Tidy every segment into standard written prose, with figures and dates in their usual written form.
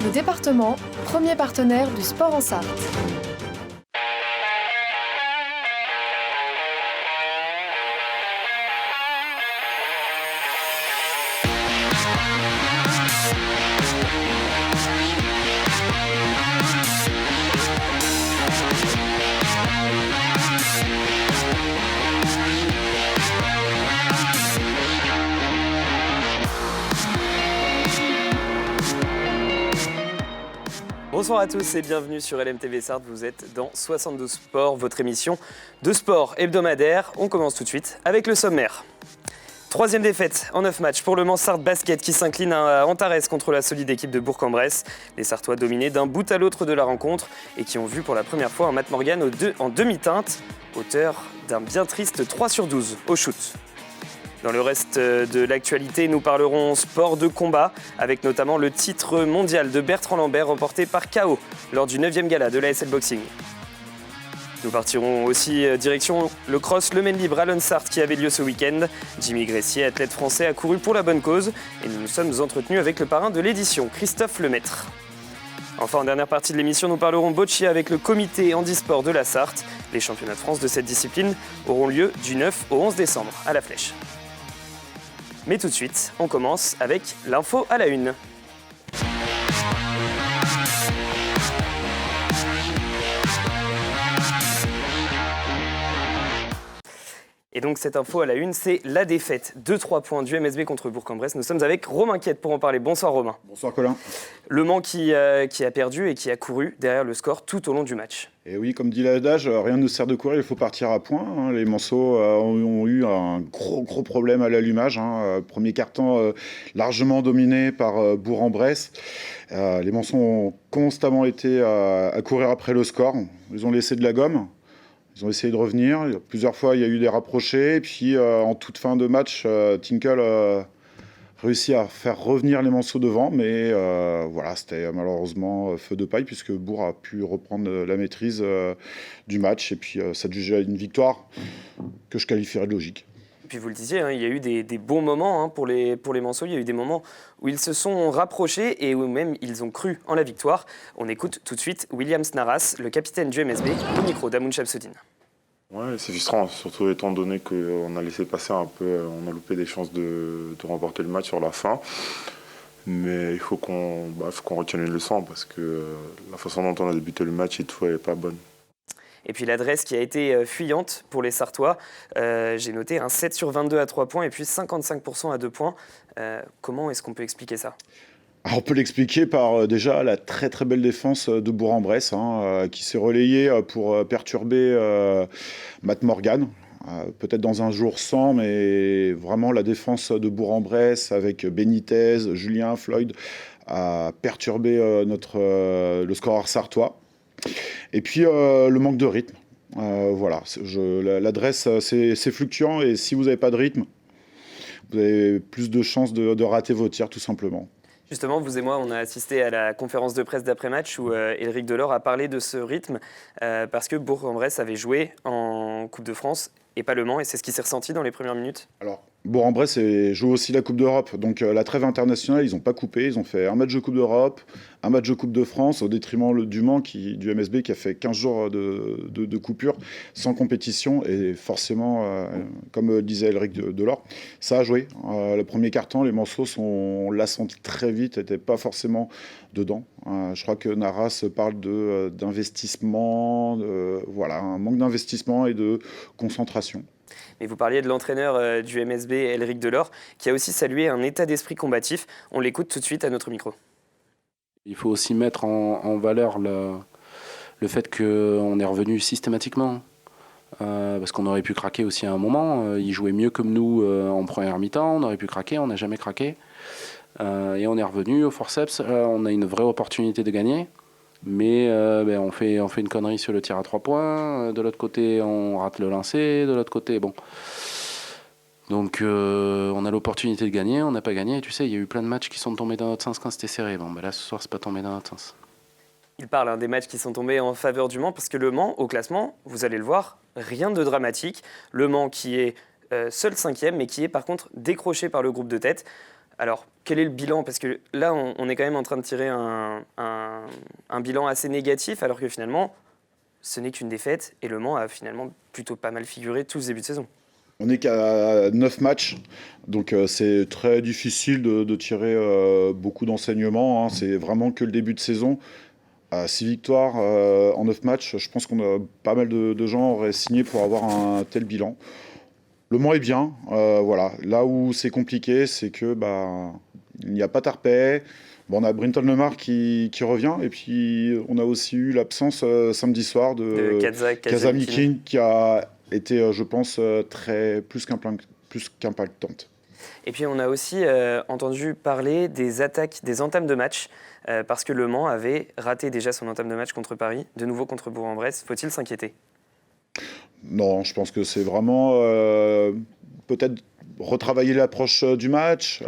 Le département, premier partenaire du sport en Sarthe. Bonsoir à tous et bienvenue sur LMTV Sarthe, vous êtes dans 72 Sport, votre émission de sport hebdomadaire. On commence tout de suite avec le sommaire. Troisième défaite en 9 matchs pour le Mans Sarthe Basket qui s'incline à Antares contre la solide équipe de Bourg-en-Bresse. Les Sartois dominés d'un bout à l'autre de la rencontre et qui ont vu pour la première fois un Matt Morgan en demi-teinte, auteur d'un bien triste 3/12 au shoot. Dans le reste de l'actualité, nous parlerons sport de combat, avec notamment le titre mondial de Bertrand Lambert remporté par KO lors du 9e gala de l'ASL Boxing. Nous partirons aussi direction le cross Le Maine Libre à Sarthe qui avait lieu ce week-end. Jimmy Gressier, athlète français, a couru pour la bonne cause et nous nous sommes entretenus avec le parrain de l'édition, Christophe Lemaître. Enfin, en dernière partie de l'émission, nous parlerons boccia avec le comité handisport de la Sarthe. Les championnats de France de cette discipline auront lieu du 9 au 11 décembre à La Flèche. Mais tout de suite, on commence avec l'info à la une. Et donc cette info à la une, c'est la défaite de 3 points du MSB contre Bourg-en-Bresse. Nous sommes avec Romain Quiette pour en parler. Bonsoir Romain. Bonsoir Colin. Le Mans qui a perdu et qui a couru derrière le score tout au long du match. Et oui, comme dit l'adage, rien ne sert de courir, il faut partir à point. Les Manceaux ont eu un gros problème à l'allumage. Premier quart-temps largement dominé par Bourg-en-Bresse. Les Manceaux ont constamment été à courir après le score. Ils ont laissé de la gomme. Ils ont essayé de revenir. Plusieurs fois, il y a eu des rapprochés. Et puis, en toute fin de match, Tinkle a réussi à faire revenir les Manceaux devant. Mais voilà, c'était malheureusement feu de paille puisque Bourg a pu reprendre la maîtrise du match. Et puis, ça jugea une victoire que je qualifierais de logique. Et puis vous le disiez, il y a eu des bons moments pour les Manceaux. Il y a eu des moments où ils se sont rapprochés et où même ils ont cru en la victoire. On écoute tout de suite William Snaras, le capitaine du MSB, au micro d'Amoun Shamsuddin. Ouais, c'est frustrant, surtout étant donné qu'on a laissé passer un peu, on a loupé des chances de remporter le match sur la fin. Mais il faut qu'on retienne une leçon parce que la façon dont on a débuté le match et tout n'est pas bonne. Et puis l'adresse qui a été fuyante pour les Sartois. J'ai noté un 7 sur 22 à 3 points et puis 55% à 2 points. Comment est-ce qu'on peut expliquer ça ? Alors, on peut l'expliquer par déjà la très belle défense de Bourg-en-Bresse qui s'est relayée pour perturber Matt Morgan. Peut-être dans un jour sans, mais vraiment la défense de Bourg-en-Bresse avec Benitez, Julien, Floyd a perturbé le scoreur sartois. Et puis le manque de rythme. Voilà, l'adresse c'est fluctuant et si vous n'avez pas de rythme, vous avez plus de chances de rater vos tirs tout simplement. Justement, vous et moi, on a assisté à la conférence de presse d'après-match où Éric Delors a parlé de ce rythme parce que Bourg-en-Bresse avait joué en Coupe de France et pas le Mans, et c'est ce qui s'est ressenti dans les premières minutes. Alors, Bourg-en-Bresse joue aussi la Coupe d'Europe, donc la trêve internationale, ils n'ont pas coupé, ils ont fait un match de Coupe d'Europe, un match de Coupe de France, au détriment du Mans, du MSB, qui a fait 15 jours de coupure sans compétition, et forcément, comme disait Éric Delors, ça a joué. Le premier quart-temps, les Manceaux, on l'a senti très vite, n'étaient pas forcément dedans. Je crois que Naras parle d'investissement, voilà, un manque d'investissement et de concentration. Mais vous parliez de l'entraîneur du MSB, Éric Delors, qui a aussi salué un état d'esprit combatif. On l'écoute tout de suite à notre micro. Il faut aussi mettre en valeur le fait qu'on est revenu systématiquement. Parce qu'on aurait pu craquer aussi à un moment. Ils jouaient mieux comme nous en première mi-temps. On aurait pu craquer, on n'a jamais craqué. Et on est revenu au forceps. On a une vraie opportunité de gagner. Mais on fait une connerie sur le tir à 3 points. De l'autre côté, on rate le lancer. De l'autre côté, bon. Donc on a l'opportunité de gagner, on n'a pas gagné. Et tu sais, il y a eu plein de matchs qui sont tombés dans notre sens quand c'était serré. Bon, là, ce soir, c'est pas tombé dans notre sens. Il parle des matchs qui sont tombés en faveur du Mans, parce que le Mans, au classement, vous allez le voir, rien de dramatique. Le Mans qui est seul 5e, mais qui est par contre décroché par le groupe de tête. Alors, quel est le bilan? Parce que là, on est quand même en train de tirer un bilan assez négatif, alors que finalement, ce n'est qu'une défaite, et Le Mans a finalement plutôt pas mal figuré tout ce début de saison. On n'est qu'à 9 matchs, donc c'est très difficile de tirer beaucoup d'enseignements, hein. C'est vraiment que le début de saison. 6 victoires en 9 matchs, je pense qu'on a pas mal de gens auraient signé pour avoir un tel bilan. Le Mans est bien, voilà. Là où c'est compliqué, c'est que il n'y a pas Tarpey. Bon, on a Brinton Lemar qui revient, et puis on a aussi eu l'absence samedi soir de Kaza Mikin, qui a été, je pense, plus qu'impactante. Et puis on a aussi entendu parler des attaques, des entames de match, parce que Le Mans avait raté déjà son entame de match contre Paris, de nouveau contre Bourg-en-Bresse. Faut-il s'inquiéter? Non, je pense que c'est vraiment peut-être retravailler l'approche du match.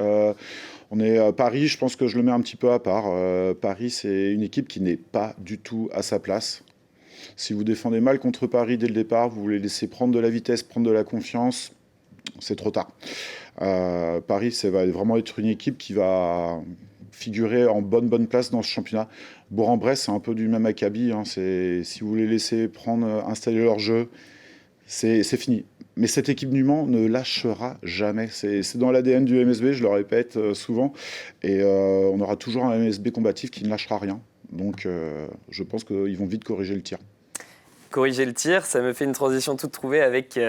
On est à Paris, je pense que je le mets un petit peu à part. Paris, c'est une équipe qui n'est pas du tout à sa place. Si vous défendez mal contre Paris dès le départ, vous voulez laisser prendre de la vitesse, prendre de la confiance, c'est trop tard. Paris, ça va vraiment être une équipe qui va figurer en bonne place dans ce championnat. Bourg-en-Bresse, c'est un peu du même acabit, hein. Si vous les laissez installer leur jeu, c'est fini. Mais cette équipe du Mans ne lâchera jamais. C'est dans l'ADN du MSB, je le répète souvent. Et on aura toujours un MSB combatif qui ne lâchera rien. Donc je pense qu'ils vont vite corriger le tir. Corriger le tir, ça me fait une transition toute trouvée avec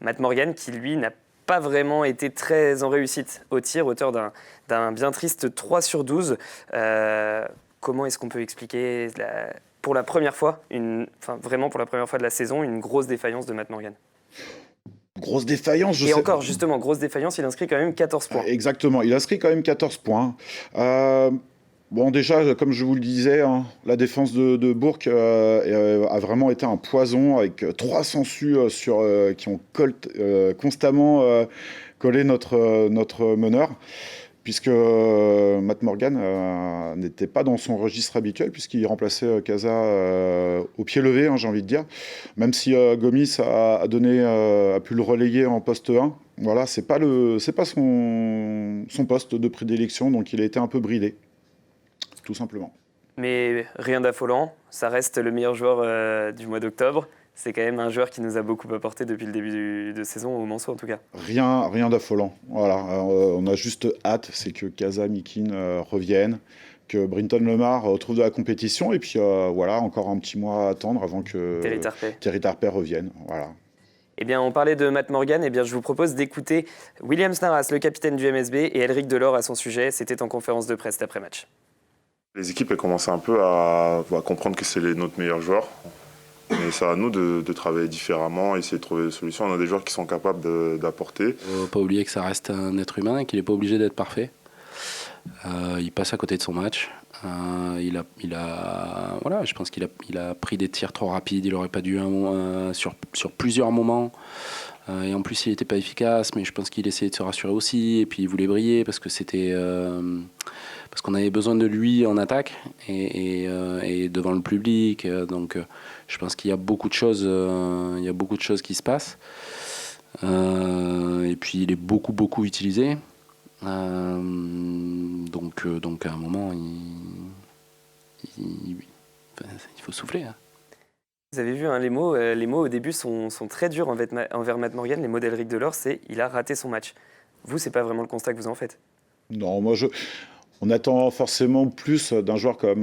Matt Morgan, qui lui n'a pas vraiment été très en réussite au tir, auteur d'un bien triste 3 sur 12. Comment est-ce qu'on peut expliquer pour la première fois, vraiment pour la première fois de la saison, une grosse défaillance de Matt Morgan? Grosse défaillance, Et encore, justement, grosse défaillance, il inscrit quand même 14 points. Exactement, il inscrit quand même 14 points. Bon, déjà, comme je vous le disais, hein, la défense de Bourg a vraiment été un poison, avec 3 sangsues qui ont constamment collé notre meneur, puisque Matt Morgan n'était pas dans son registre habituel, puisqu'il remplaçait Kaza au pied levé, hein, j'ai envie de dire. Même si Gomis a pu le relayer en poste 1, voilà, c'est pas son poste de prédilection, donc il a été un peu bridé. Tout simplement. Mais rien d'affolant, ça reste le meilleur joueur du mois d'octobre. C'est quand même un joueur qui nous a beaucoup apporté depuis le début de saison, au Manceau en tout cas. Rien d'affolant. Voilà, on a juste hâte, c'est que Kaza Mikin revienne, que Brinton Lemar retrouve de la compétition, et puis voilà, encore un petit mois à attendre avant que Thierry Tarpey revienne. Voilà. Eh bien, on parlait de Matt Morgan, eh bien, je vous propose d'écouter William Snaras, le capitaine du MSB, et Elric Delors à son sujet. C'était en conférence de presse d'après-match. Les équipes elles commencent un peu à comprendre que c'est notre meilleur joueur. Mais c'est à nous de travailler différemment, essayer de trouver des solutions. On a des joueurs qui sont capables d'apporter. Pas oublier que ça reste un être humain et qu'il n'est pas obligé d'être parfait. Il passe à côté de son match. Je pense qu'il a pris des tirs trop rapides. Il n'aurait pas dû sur plusieurs moments. Et en plus, il n'était pas efficace, mais je pense qu'il essayait de se rassurer aussi. Et puis, il voulait briller parce qu'on avait besoin de lui en attaque et devant le public. Donc, je pense qu'il y a beaucoup de choses, qui se passent. Et puis, il est beaucoup utilisé. Donc, à un moment, il faut souffler. Hein. Vous avez vu, hein, les mots au début sont très durs envers Matt Morgan. Les mots d'Elric Delors, c'est « il a raté son match ». Vous, c'est pas vraiment le constat que vous en faites? Non, on attend forcément plus d'un joueur comme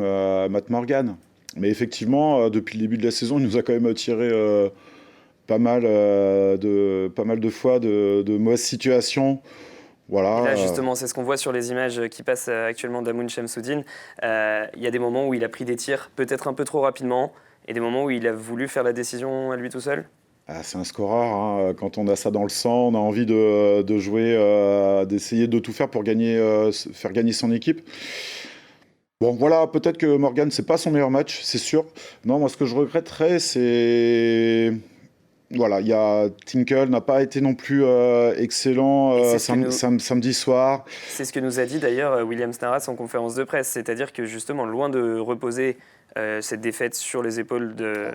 Matt Morgan. Mais effectivement, depuis le début de la saison, il nous a quand même tiré pas mal de fois de mauvaises situations. Voilà. Et là, justement, c'est ce qu'on voit sur les images qui passent actuellement d'Amoun Shamsuddin. Il y a des moments où il a pris des tirs peut-être un peu trop rapidement et des moments où il a voulu faire la décision à lui tout seul. C'est un scoreur, hein. Quand on a ça dans le sang, on a envie de jouer, d'essayer de tout faire pour faire gagner son équipe. Bon, voilà, peut-être que Morgan, c'est pas son meilleur match, c'est sûr. Non, moi, ce que je regretterais, c'est... Voilà, Tinkle n'a pas été non plus excellent samedi soir. C'est ce que nous a dit d'ailleurs William Snaras en conférence de presse, c'est-à-dire que justement, loin de reposer cette défaite sur les épaules de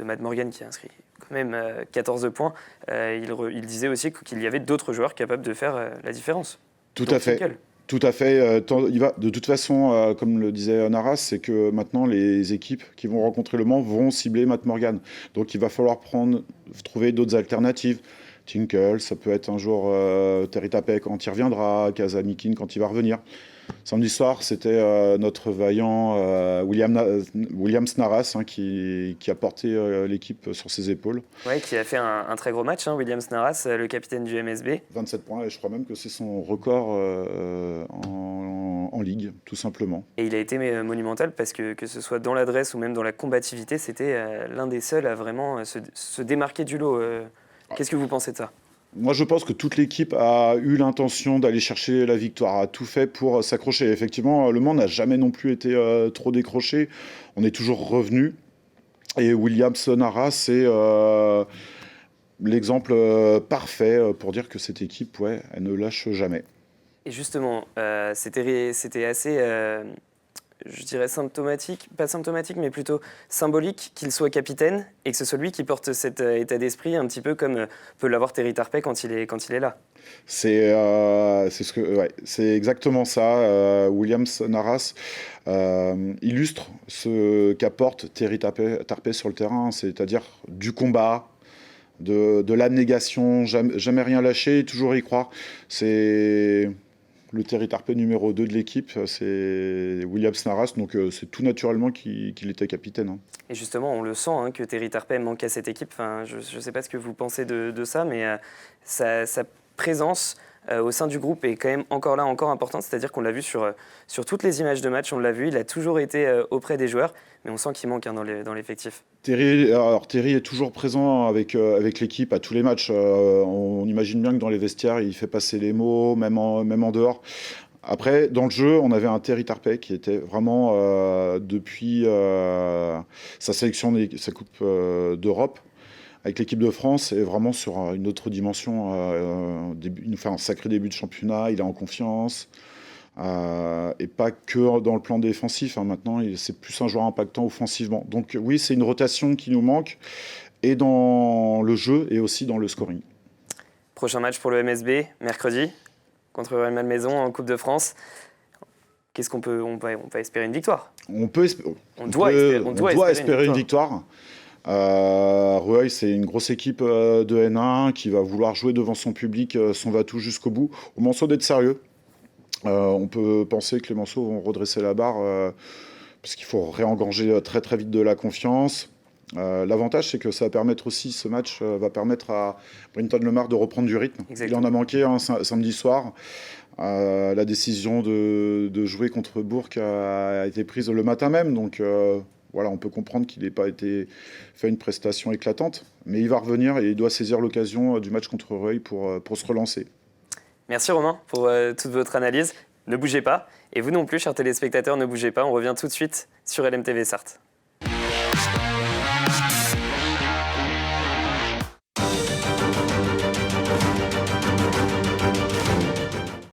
Matt Morgan qui a inscrit quand même 14 points, il disait aussi qu'il y avait d'autres joueurs capables de faire la différence. Tout à fait. Tout à fait. De toute façon, comme le disait Naras, c'est que maintenant les équipes qui vont rencontrer Le Mans vont cibler Matt Morgan. Donc il va falloir trouver d'autres alternatives. Tinkle, ça peut être un jour Terry Tappet quand il reviendra, Kazamikin quand il va revenir. Samedi soir, c'était notre vaillant Williams Naras qui a porté l'équipe sur ses épaules. Ouais, qui a fait un très gros match, Williams Naras, le capitaine du MSB. 27 points, et je crois même que c'est son record en Ligue, tout simplement. Et il a été monumental parce que ce soit dans l'adresse ou même dans la combativité, c'était l'un des seuls à vraiment se démarquer du lot. Qu'est-ce que vous pensez de ça ? Moi, je pense que toute l'équipe a eu l'intention d'aller chercher la victoire, a tout fait pour s'accrocher. Effectivement, Le Mans n'a jamais non plus été trop décroché. On est toujours revenu. Et Williams Naras, c'est l'exemple parfait pour dire que cette équipe, elle ne lâche jamais. Et justement, c'était assez, je dirais symptomatique, pas symptomatique, mais plutôt symbolique qu'il soit capitaine et que ce soit lui qui porte cet état d'esprit un petit peu comme peut l'avoir Terry Tappet quand il est là. C'est exactement ça. Williams Naras illustre ce qu'apporte Terry Tappet sur le terrain, c'est-à-dire du combat, de l'abnégation, jamais rien lâcher, toujours y croire. C'est le Terry Tappet numéro 2 de l'équipe, c'est Williams Naras, donc c'est tout naturellement qu'il était capitaine. Et justement, on le sent que Terry Tappet manque à cette équipe. Enfin, je ne sais pas ce que vous pensez de ça, mais sa présence au sein du groupe est quand même encore là, encore importante. C'est-à-dire qu'on l'a vu sur toutes les images de match, on l'a vu, il a toujours été auprès des joueurs, mais on sent qu'il manque dans l'effectif. Terry est toujours présent avec l'équipe à tous les matchs. On imagine bien que dans les vestiaires, il fait passer les mots, même en dehors. Après, dans le jeu, on avait un Terry Tappet qui était vraiment, depuis sa sélection, sa Coupe d'Europe, avec l'équipe de France, est vraiment sur une autre dimension. Il nous fait un sacré début de championnat, il est en confiance. Et pas que dans le plan défensif. Maintenant, c'est plus un joueur impactant offensivement. Donc oui, c'est une rotation qui nous manque, et dans le jeu et aussi dans le scoring. Prochain match pour le MSB, mercredi, contre Real Malmaison en Coupe de France. Qu'est-ce qu'on peut espérer une victoire. On doit espérer une victoire. Rueil, c'est une grosse équipe de N1 qui va vouloir jouer devant son public son va-tout jusqu'au bout. Au Manceau d'être sérieux. On peut penser que les Manceaux vont redresser la barre parce qu'il faut réengranger très très vite de la confiance. L'avantage, c'est que ça va permettre aussi, ce match va permettre à Brenton Lemar de reprendre du rythme. Exactement. Il en a manqué samedi soir. La décision de jouer contre Bourg a été prise le matin même, donc voilà, on peut comprendre qu'il n'ait pas été fait une prestation éclatante, mais il va revenir et il doit saisir l'occasion du match contre Rueil pour se relancer. Merci Romain pour toute votre analyse. Ne bougez pas. Et vous non plus, chers téléspectateurs, ne bougez pas. On revient tout de suite sur LMTV Sarthe.